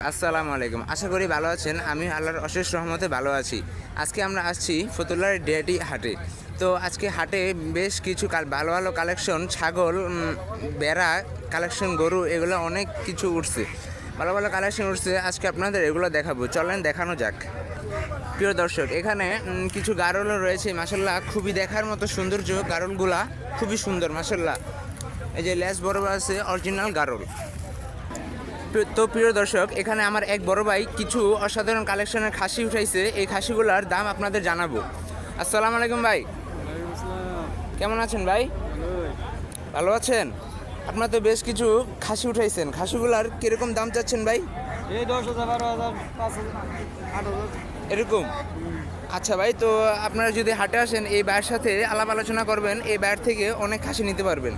আসসালামু আলাইকুম। আশা করি ভালো আছেন। আমি আল্লাহর অশেষ রহমতে ভালো আছি। আজকে আমরা আসছি ফতুল্লার ডিআইটি হাটে। তো আজকে হাটে বেশ কিছু ভালো ভালো কালেকশন ছাগল, বেড়া কালেকশন, গরু, এগুলো অনেক কিছু উঠছে, ভালো ভালো কালেকশন উঠছে। আজকে আপনাদের এগুলো দেখাবো, চলেন দেখানো যাক। প্রিয় দর্শক, এখানে কিছু গারলও রয়েছে মাশাল্লাহ, খুবই দেখার মতো সৌন্দর্য। গারলগুলা খুবই সুন্দর মাশাল্লাহ। এই যে লেজ বড় আছে, অরিজিনাল গারল। তো প্রিয় দর্শক, এখানে আমার এক বড় ভাই কিছু অসাধারণ কালেকশনের খাসি উঠাইছে। এই খাসিগুলোর দাম আপনাদের জানাবো। আসসালামু আলাইকুম ভাই, কেমন আছেন ভাই? ভালো আছেন? আপনার তো বেশ কিছু খাসি উঠাইছেন, খাসিগুলার কিরকম দাম চাচ্ছেন ভাই? এই 10,000, 12,000, 5,000, 8,000 এরকম। আচ্ছা ভাই, তো আপনারা যদি হাটে আসেন এই ভাইয়ের সাথে আলাপ আলোচনা করবেন, এই ভাইয়ের থেকে অনেক খাসি নিতে পারবেন।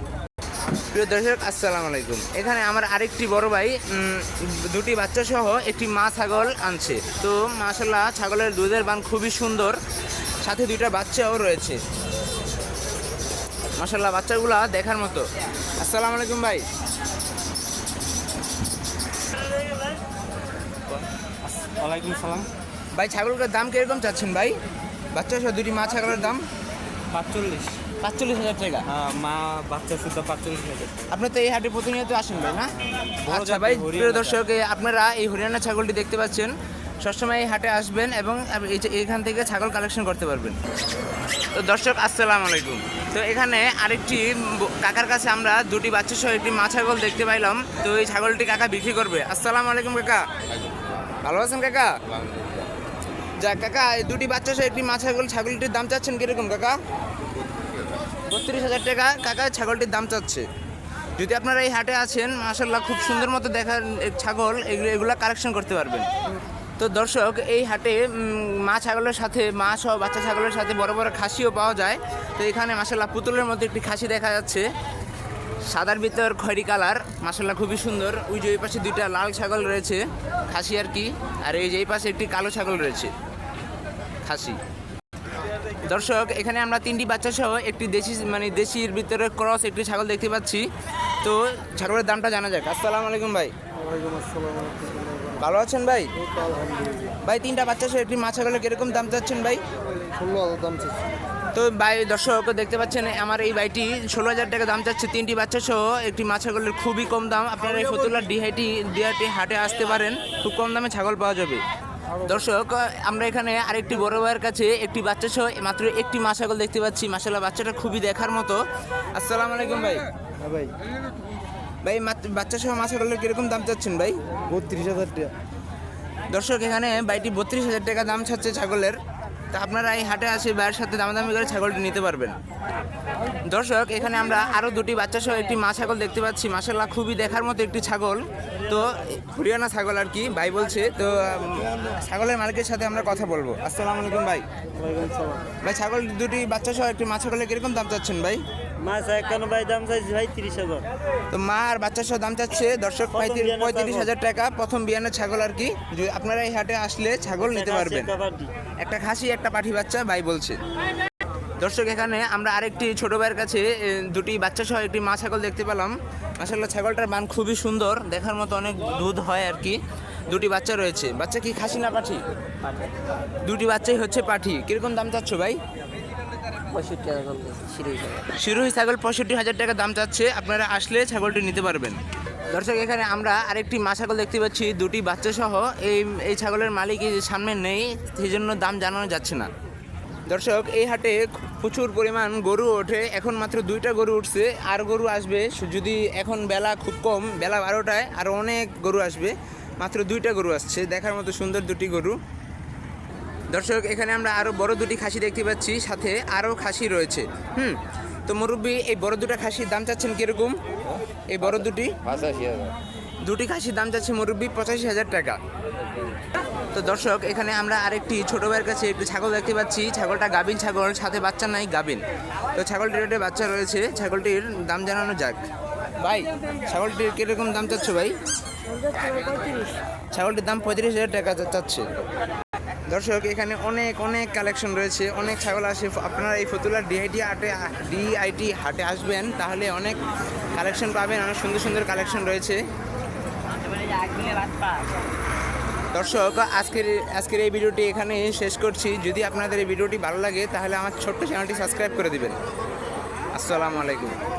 প্রিয় দর্শক, আসসালামু আলাইকুম। এখানে আমার আরেকটি বড় ভাই দুটি বাচ্চা সহ একটি মা ছাগল আনছে। তো মাশাল্লাহ, ছাগলের দুধের বান খুবই সুন্দর, সাথে দুইটা বাচ্চাও রয়েছে মাশাল্লাহ, বাচ্চাগুলা দেখার মতো। আসসালামু আলাইকুম ভাই। ওয়ালাইকুম সালাম। ভাই, ছাগলটার দাম কিরকম চাচ্ছেন ভাই? বাচ্চা সহ দুটি মা ছাগলের দাম 45,000 টাকা। মা বাচ্চা শুধু 45,000। আপনি তো এই হাটে প্রতিনিয়ত আসেন ভাই, না? বড় আচ্ছা জাতের ভাই, হরিয়ানা প্রিয় দর্শক, আপনারা এই হরিয়ানা ছাগলটি দেখতে পাচ্ছেন। সবসময় এই হাটে আসবেন এবং এখান থেকে ছাগল কালেকশন করতে পারবেন। তো দর্শক, আসসালামু আলাইকুম। তো এখানে আরেকটি কাকার কাছে আমরা দুটি বাচ্চা সহ একটি মা ছাগল দেখতে পাইলাম। তো এই ছাগলটি কাকা বিক্রি করবে। আসসালামু আলাইকুম কাকা, ভালো আছেন কাকা? যাক কাকা, এই দুটি বাচ্চা সহ একটি মা ছাগল, ছাগলটির দাম চাচ্ছেন কিরকম কাকা? 32,000 টাকা কাকা ছাগলটির দাম চাচ্ছে। যদি আপনারা এই হাটে আছেন, মাশাল্লাহ খুব সুন্দর মতো দেখার ছাগল, এগুলো কালেকশন করতে পারবেন। তো দর্শক, এই হাটে মা ছাগলের সাথে, মা সহ বাচ্চা ছাগলের সাথে বড় বড় খাসিও পাওয়া যায়। তো এখানে মাশাল্লাহ পুতুলের মধ্যে একটি খাসি দেখা যাচ্ছে, সাদার ভিতর খয়েরি কালার, মাশাল্লাহ খুবই সুন্দর। ওই যে ওই পাশে দুইটা লাল ছাগল রয়েছে, খাসি আর কি। আর এই যে এই পাশে একটি কালো ছাগল রয়েছে, খাসি। দর্শক, এখানে আমরা তিনটি বাচ্চা সহ একটি দেশির ভিতরে ক্রস একটি ছাগল দেখতে পাচ্ছি। তো ছাগলের দামটা জানা যাক। আসসালামু আলাইকুম ভাই। ওয়ালাইকুম আসসালাম ওয়া রাহমাতুল্লাহি। ভালো আছেন ভাই? আলহামদুলিল্লাহ। ভাই, তিনটা বাচ্চা সহ একটি মা ছাগলের কিরকম দাম চাচ্ছেন ভাই? 16,000 দাম চাচ্ছি। তো ভাই, দর্শক দেখতে পাচ্ছেন আমার এই বাইটি 16,000 টাকা দাম চাচ্ছে, তিনটি বাচ্চা সহ একটি মা ছাগলের, খুবই কম দাম। আপনারা এই ফতুল্লার ডিআইটি হাটে আসতে পারেন, খুব কম দামে ছাগল পাওয়া যাবে। দর্শক, আমরা এখানে আরেকটি বড় ভাইয়ের কাছে একটি বাচ্চা সহ মাত্র একটি মা ছাগল দেখতে পাচ্ছি। মাশাআল্লাহ, বাচ্চাটা খুবই দেখার মতো। আসসালামু আলাইকুম ভাই। হ্যাঁ ভাই, ভাই, বাচ্চা সহ মা ছাগলের কিরকম দাম চাচ্ছেন ভাই? 32,000 টাকা। দর্শক, এখানে বাইটি 32,000 টাকা দাম চাচ্ছে ছাগলের। তা আপনারা এই হাটে আসে ভাইয়ের সাথে দামাদামি করে ছাগলটি নিতে পারবেন। দর্শক, এখানে আমরা আরও দুটি বাচ্চা সহ একটি মা ছাগল দেখতে পাচ্ছি। মাশাআল্লাহ, খুবই দেখার মতো একটি ছাগল। তো হরিয়ানা ছাগল আর কি ভাই বলছে। তো ছাগলের মালিকের সাথে আমরা কথা বলবো। আসসালামু আলাইকুম ভাই। ওয়ালাইকুম সালাম। ভাই, ছাগল দুটি বাচ্চা সহ একটি মা ছাগলের কিরকম দাম চাচ্ছেন ভাই? মাছ একান্ন ভাই দাম চাইছি ভাই 30,000। তো মা আর বাচ্চা সহ দাম চাচ্ছে দর্শক 35,000 টাকা, প্রথম বিয়ানের ছাগল আর কি। আপনারা এই হাটে আসলে ছাগল নিতে পারবেন। একটা খাসি, একটা পাঠি বাচ্চা ভাই বলছে। দর্শক, এখানে আমরা আরেকটি ছোট ভাইয়ের কাছে দুটি বাচ্চা সহ একটি মা ছাগল দেখতে পেলাম। মাশাআল্লাহ, ছাগলটার মান খুবই সুন্দর, দেখার মতো, অনেক দুধ হয় আর কি। দুটি বাচ্চা রয়েছে। বাচ্চা কি খাসি না পাঠি? দুটি বাচ্চাই হচ্ছে পাঠি। কিরকম দাম চাচ্ছ ভাই? 65,000। শিরোহী ছাগল 65,000 টাকা দাম চাচ্ছে। আপনারা আসলে ছাগলটি নিতে পারবেন। দর্শক, এখানে আমরা আরেকটি মা ছাগল দেখতে পাচ্ছি দুটি বাচ্চা সহ। এই ছাগলের মালিক সামনে নেই, সেই জন্য দাম জানানো যাচ্ছে না। দর্শক, এই হাটে প্রচুর পরিমাণ গরু ওঠে। এখন মাত্র দুইটা গরু উঠছে, আর গরু আসবে। যদি এখন বেলা খুব কম, বেলা 12টায় আরও অনেক গরু আসবে। মাত্র দুইটা গরু আসছে, দেখার মতো সুন্দর দুটি গরু। দর্শক, এখানে আমরা আরও বড় দুটি খাসি দেখতে পাচ্ছি, সাথে আরও খাসি রয়েছে। তো মুরব্বী, এই বড় দুটা খাসির দাম চাচ্ছেন কিরকম? এই বড় দুটি খাসির দাম চাচ্ছে মুরব্বী 85,000 টাকা। তো দর্শক, এখানে আমরা আরেকটি ছোট ভাইয়ের কাছে একটু ছাগল দেখতে পাচ্ছি। ছাগলটা গাভীন ছাগল, সাথে বাচ্চা নাই, গাভীন। তো ছাগলটির একটা বাচ্চা রয়েছে, ছাগলটির দাম জানানো যাক। ভাই, ছাগলটির কীরকম দাম চাচ্ছ ভাই? ছাগলটির দাম 35,000 টাকা চাচ্ছে। দর্শক, এখানে অনেক অনেক কালেকশন রয়েছে, অনেক ছাগল আসে। আপনারা এই ফতুল্লার ডিআইটি হাটে আসবেন, তাহলে অনেক কালেকশন পাবেন, অনেক সুন্দর সুন্দর কালেকশন রয়েছে। দর্শক আজকের এই ভিডিওটি এখানে শেষ করছি। যদি আপনাদের এই ভিডিওটি ভালো লাগে তাহলে আমার ছোট্ট চ্যানেলটি সাবস্ক্রাইব করে দিবেন। আসসালামু আলাইকুম।